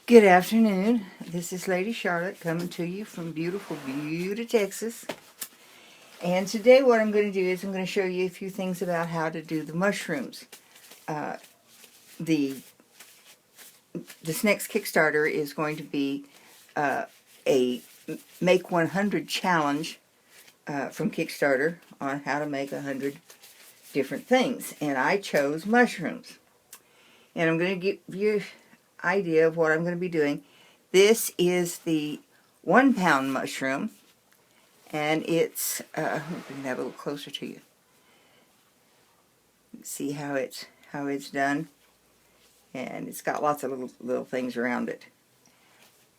Good afternoon. This is Lady Charlotte coming to you from beautiful Buda, Texas. And today what I'm going to do is I'm going to show you a few things about how to do the mushrooms. Uh, the This next Kickstarter is going to be a Make 100 challenge from Kickstarter on how to make 100 different things. And I chose mushrooms. And I'm going to give you an idea of what I'm going to be doing. This is the 1 pound mushroom, and it's, bring that a little closer to you. See how it's done, and it's got lots of little things around it.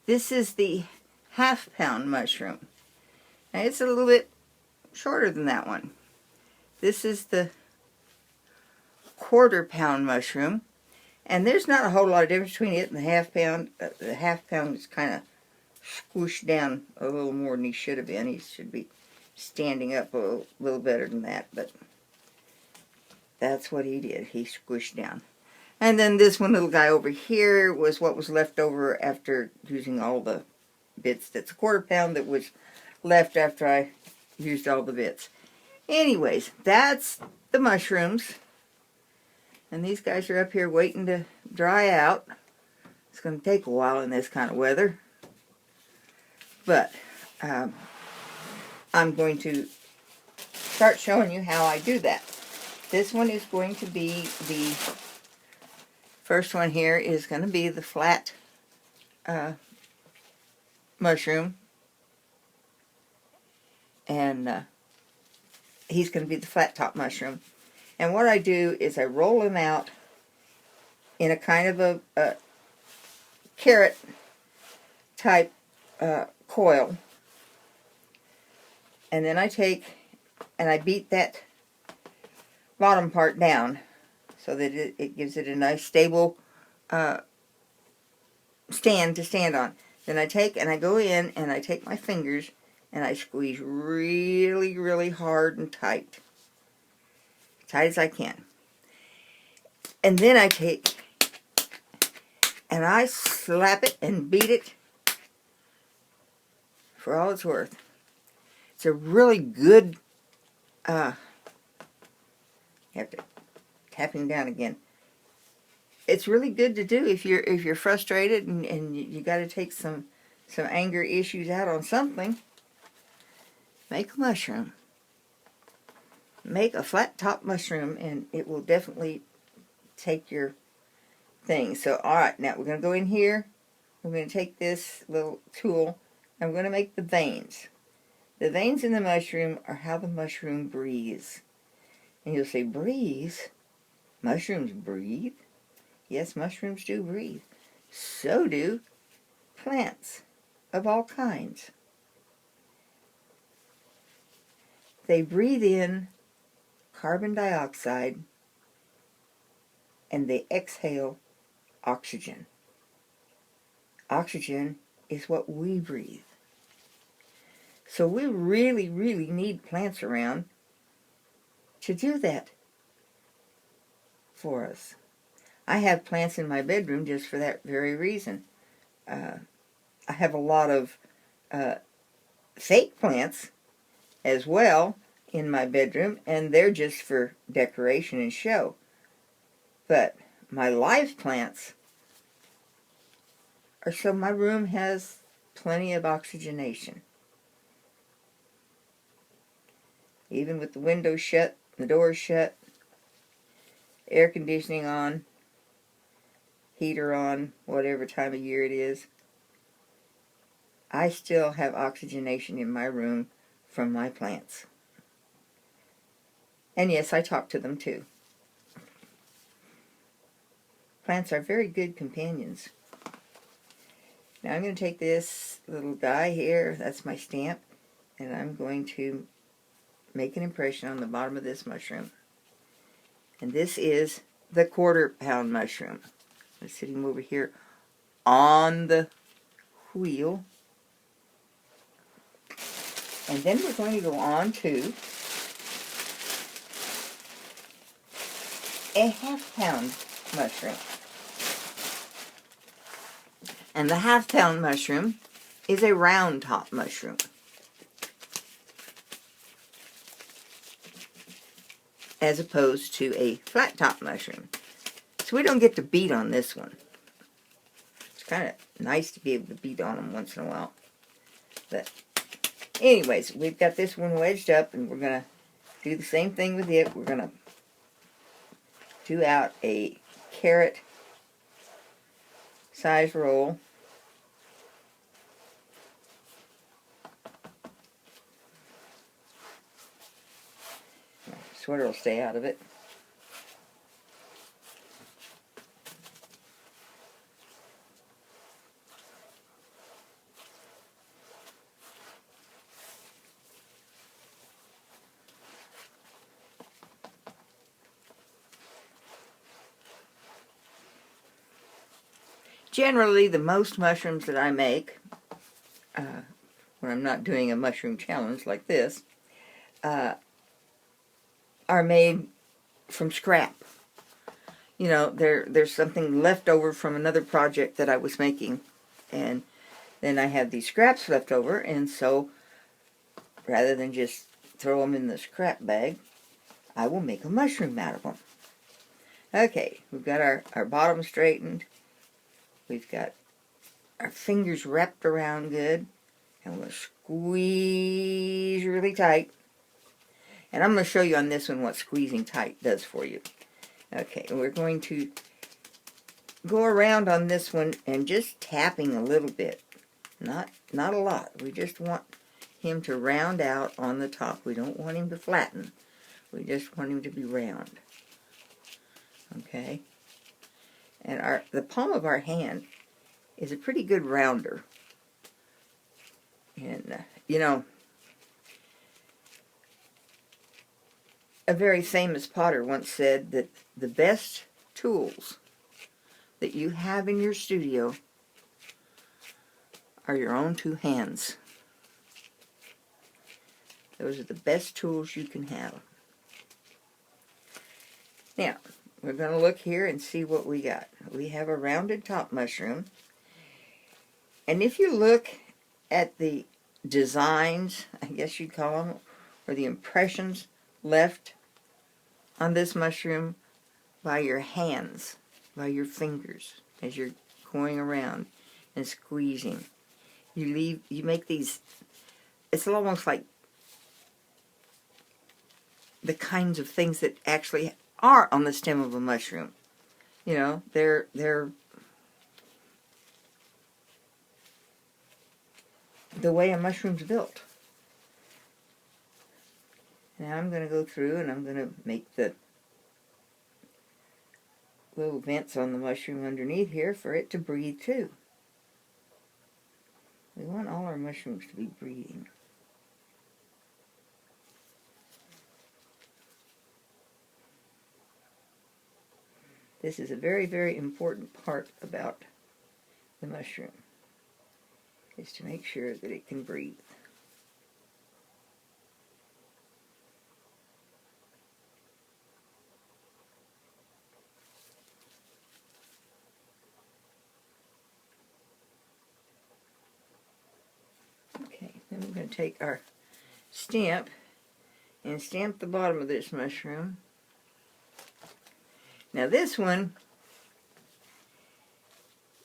This is the 1/2 pound mushroom. Now it's a little bit shorter than that one. This is the 1/4 pound mushroom, and there's not a whole lot of difference between it and the 1/2 pound. The 1/2 pound is kind of squished down a little more than he should have been. He should be standing up a little better than that, but that's what he did. He squished down. And then this one little guy over here was what was left over after using all the bits. That's a 1/4 pound that was left after I used all the bits. Anyways, that's the mushrooms. And these guys are up here waiting to dry out. It's going to take a while in this kind of weather. But I'm going to start showing you how I do that. This one is going to be the first one here is going to be the flat mushroom. And he's going to be the flat top mushroom. And what I do is I roll him out in a kind of a carrot type coil, and then I take and I beat that bottom part down so that it gives it a nice stable stand to stand on. Then I take and I go in and I take my fingers and I squeeze really, really hard and tight as I can. And then I take and I slap it and beat it for all it's worth. It's a really good, you have to tap him down again. It's really good to do if you're frustrated and you got to take some anger issues out on something. Make a mushroom. Make a flat top mushroom, and it will definitely take your thing. So, alright, now we're going to go in here. We're going to take this little tool, and we're going to make the veins. The veins in the mushroom are how the mushroom breathes. And you'll say, breathe? Mushrooms breathe? Yes, mushrooms do breathe. So do plants of all kinds. They breathe in carbon dioxide and they exhale oxygen. Oxygen is what we breathe. So we really, really need plants around to do that for us. I have plants in my bedroom just for that very reason. I have a lot of fake plants as well in my bedroom, and they're just for decoration and show. But my live plants are so my room has plenty of oxygenation. Even with the windows shut, the doors shut, air conditioning on, heater on, whatever time of year it is, I still have oxygenation in my room from my plants. And yes, I talk to them too. Plants are very good companions. Now I'm going to take this little die here, that's my stamp, and I'm going to make an impression on the bottom of this mushroom. And this is the 1/4 pound mushroom. I'm sitting over here on the wheel. And then we're going to go on to a 1/2 pound mushroom. And the half-pound mushroom is a round top mushroom. As opposed to a flat top mushroom. So we don't get to beat on this one. It's kind of nice to be able to beat on them once in a while. But anyways, we've got this one wedged up, and we're going to do the same thing with it. We're going to do out a carrot size roll. Sweater will stay out of it. Generally, the most mushrooms that I make, when I'm not doing a mushroom challenge like this, are made from scrap. You know, there's something left over from another project that I was making, and then I have these scraps left over, and so rather than just throw them in the scrap bag, I will make a mushroom out of them. Okay, we've got our bottom straightened. We've got our fingers wrapped around good, and we'll squeeze really tight. And I'm going to show you on this one what squeezing tight does for you. Okay, and we're going to go around on this one and just tapping a little bit. Not a lot. We just want him to round out on the top. We don't want him to flatten. We just want him to be round. Okay? And the palm of our hand is a pretty good rounder. And, you know, a very famous potter once said that the best tools that you have in your studio are your own two hands. Those are the best tools you can have. Now, we're going to look here and see what we got. We have a rounded top mushroom. And if you look at the designs, I guess you'd call them, or the impressions left on this mushroom by your hands, by your fingers, as you're going around and squeezing. You make these, it's almost like the kinds of things that actually are on the stem of a mushroom. You know, they're the way a mushroom's built. Now I'm going to go through and I'm going to make the little vents on the mushroom underneath here for it to breathe too. We want all our mushrooms to be breathing. This is a very, very important part about the mushroom, is to make sure that it can breathe. Okay, then we're going to take our stamp and stamp the bottom of this mushroom. Now this one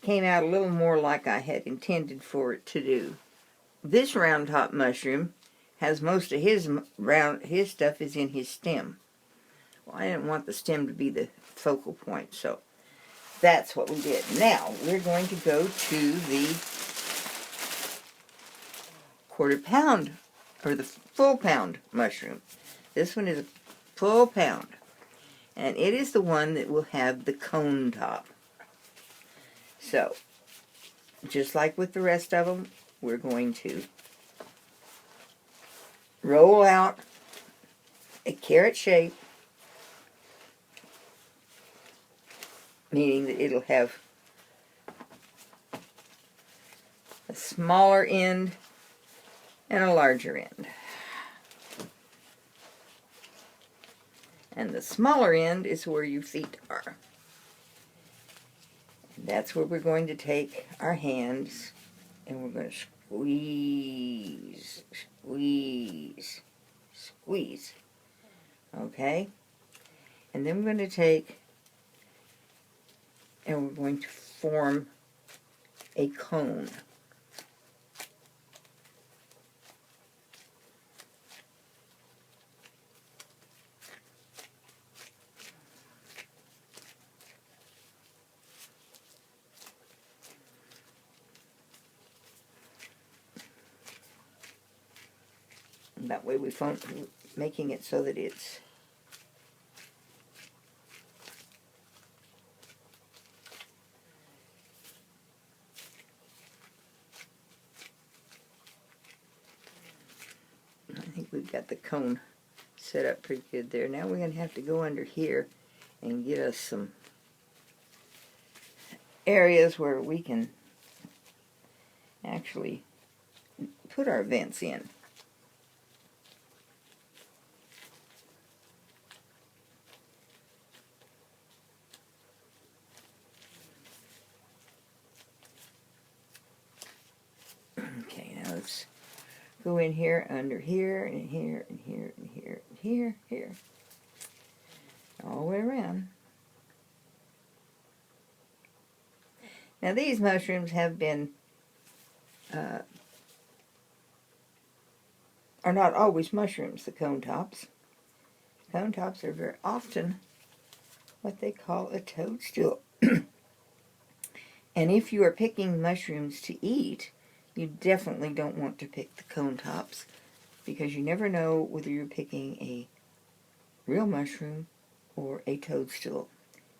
came out a little more like I had intended for it to do. This round top mushroom has most of his stuff is in his stem. Well, I didn't want the stem to be the focal point, so that's what we did. Now we're going to go to the quarter pound, or the full pound mushroom. This one is a full pound, and it is the one that will have the cone top. So, just like with the rest of them, we're going to roll out a carrot shape, meaning that it'll have a smaller end and a larger end. And the smaller end is where your feet are. That's where we're going to take our hands and we're going to squeeze, squeeze, squeeze. Okay? And then we're going to take and we're going to form a cone. That way we're making it so that it's I think we've got the cone set up pretty good there. Now we're going to have to go under here and get us some areas where we can actually put our vents in. Okay, now let's go in here, under here, and here, and here, and here, and here, here. All the way around. Now these mushrooms have been, are not always mushrooms, the cone tops. Cone tops are very often what they call a toadstool. And if you are picking mushrooms to eat, you definitely don't want to pick the cone tops because you never know whether you're picking a real mushroom or a toadstool.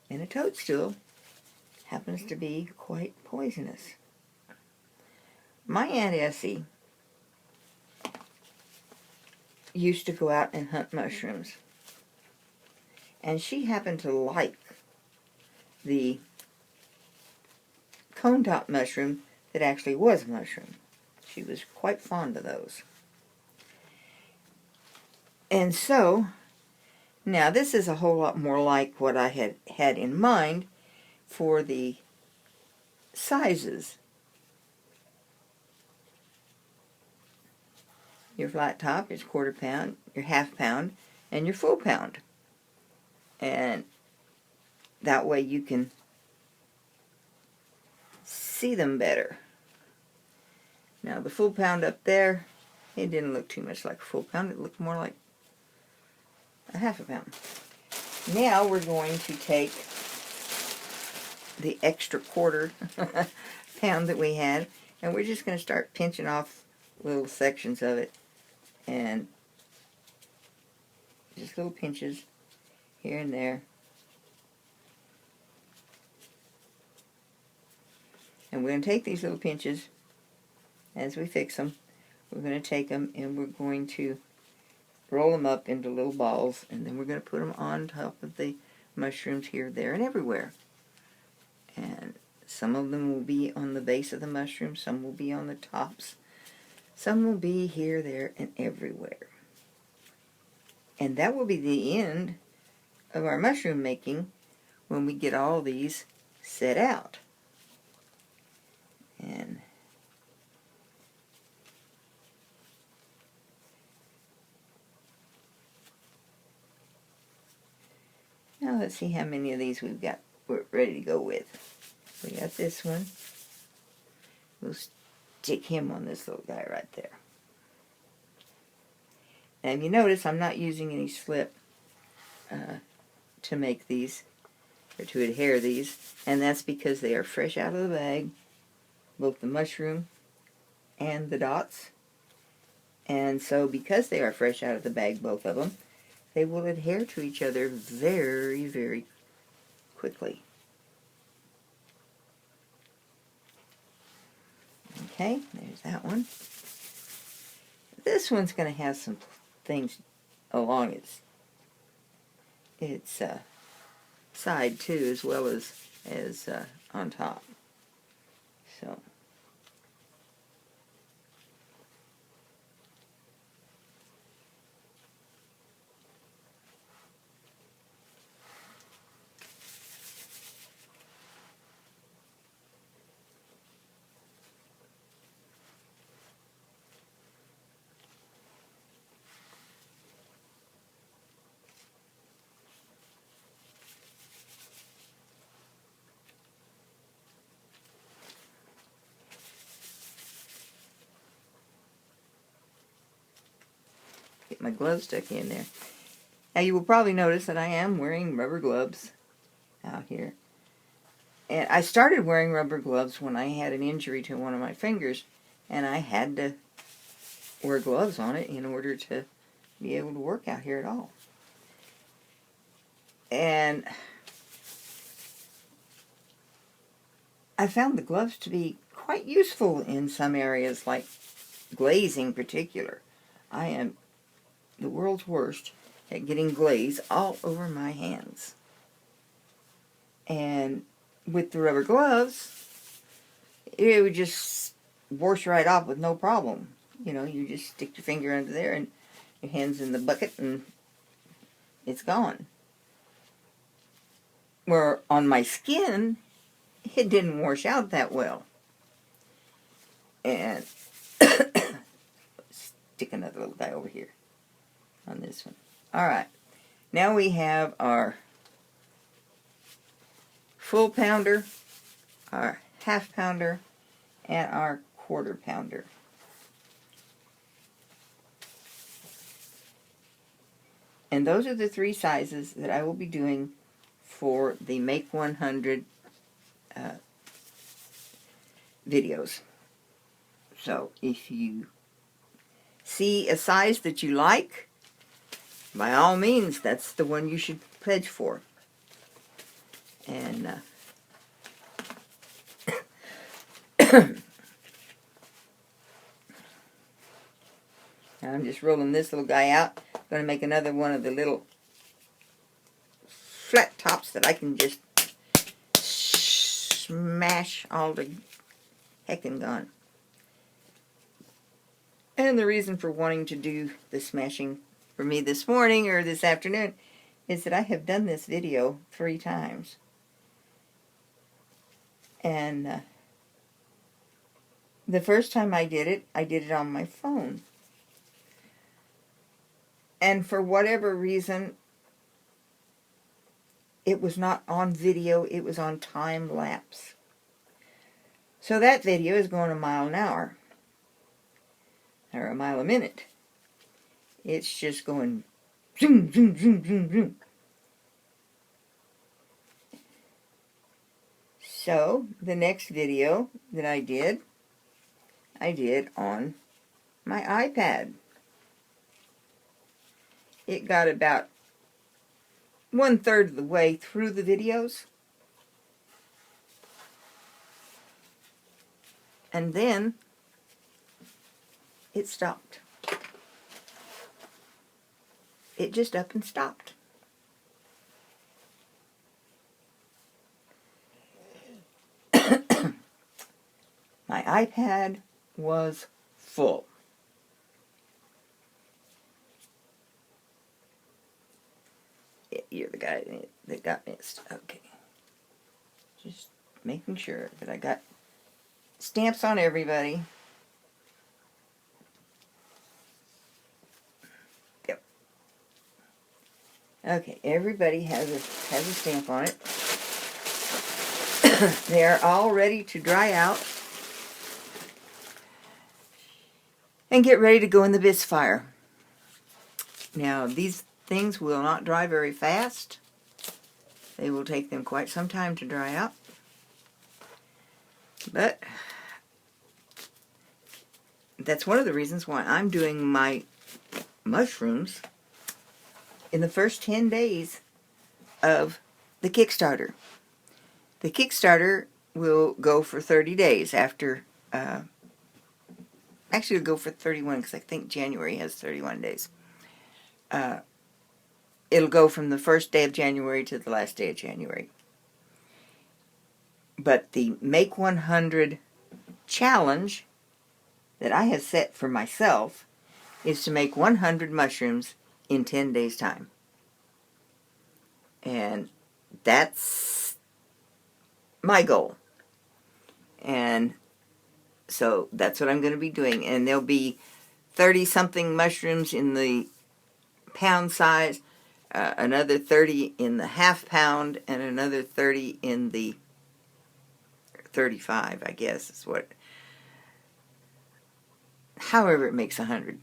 And a toadstool happens to be quite poisonous. My Aunt Essie used to go out and hunt mushrooms. And she happened to like the cone top mushroom that actually was a mushroom. She was quite fond of those. And so, now this is a whole lot more like what I had in mind for the sizes. Your flat top is 1/4 pound, your 1/2 pound, and your full pound. And that way you can see them better. Now the full pound up there, it didn't look too much like a full pound. It looked more like a 1/2 pound. Now we're going to take the extra 1/4 pound that we had, and we're just going to start pinching off little sections of it, and just little pinches here and there. And we're going to take these little pinches as we fix them. We're going to take them and we're going to roll them up into little balls, and then we're going to put them on top of the mushrooms here, there, and everywhere. And some of them will be on the base of the mushroom, some will be on the tops, some will be here, there, and everywhere. And that will be the end of our mushroom making when we get all these set out. And now let's see how many of these we're ready to go with. We got this one. We'll stick him on this little guy right there. Now if you notice, I'm not using any slip to make these, or to adhere these, and that's because they are fresh out of the bag, both the mushroom and the dots. And so because they are fresh out of the bag, both of them, they will adhere to each other very, very quickly. Okay, there's that one. This one's going to have some things along its side too, as well as on top. So get my gloves stuck in there. Now you will probably notice that I am wearing rubber gloves out here. And I started wearing rubber gloves when I had an injury to one of my fingers, and I had to wear gloves on it in order to be able to work out here at all. And I found the gloves to be quite useful in some areas, like glazing in particular. I am the world's worst at getting glaze all over my hands. And with the rubber gloves, it would just wash right off with no problem. You know, you just stick your finger under there and your hand's in the bucket and it's gone. Where on my skin, it didn't wash out that well. And stick another little guy over here on this one. Alright, now we have our full pounder, our half pounder, and our quarter pounder. And those are the three sizes that I will be doing for the Make 100 videos. So if you see a size that you like, by all means, that's the one you should pledge for. And I'm just rolling this little guy out. I'm going to make another one of the little flat tops that I can just smash all the heck and gone. And the reason for wanting to do the smashing for me this morning or this afternoon is that I have done this video 3 times. And the first time I did it on my phone. And for whatever reason, it was not on video, it was on time lapse. So that video is going a mile an hour. Or a mile a minute. It's just going zoom, zoom, zoom, zoom, zoom. So, the next video that I did on my iPad. It got about 1/3 of the way through the videos. And then it stopped. It just up and stopped. My iPad was full. You're the guy that got missed. Okay. Just making sure that I got stamps on everybody. Yep. Okay, everybody has a stamp on it. They are all ready to dry out and get ready to go in the bisque fire. Now, these things will not dry very fast. They will take them quite some time to dry out. But that's one of the reasons why I'm doing my mushrooms in the first 10 days of the Kickstarter. The Kickstarter will go for 30 days after, actually it'll go for 31 because I think January has 31 days. It'll go from the first day of January to the last day of January. But the Make 100 challenge that I have set for myself is to make 100 mushrooms in 10 days' time. And that's my goal. And so that's what I'm going to be doing. And there'll be 30-something mushrooms in the pound size, another 30 in the half pound, and another 30 in the 35, I guess is what. However it makes 100.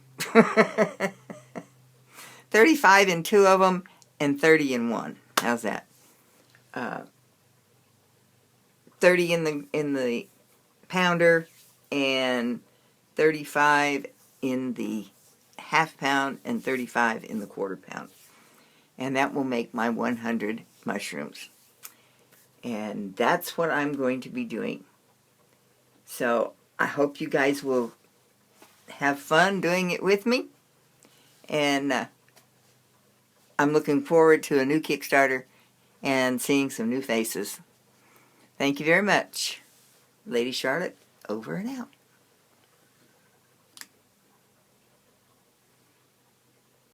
35 in 2 of them and 30 in 1. How's that? 30 in the pounder and 35 in the half pound and 35 in the quarter pound. And that will make my 100 mushrooms. And that's what I'm going to be doing. So I hope you guys will have fun doing it with me. And I'm looking forward to a new Kickstarter and seeing some new faces. Thank you very much. Lady Charlotte, over and out.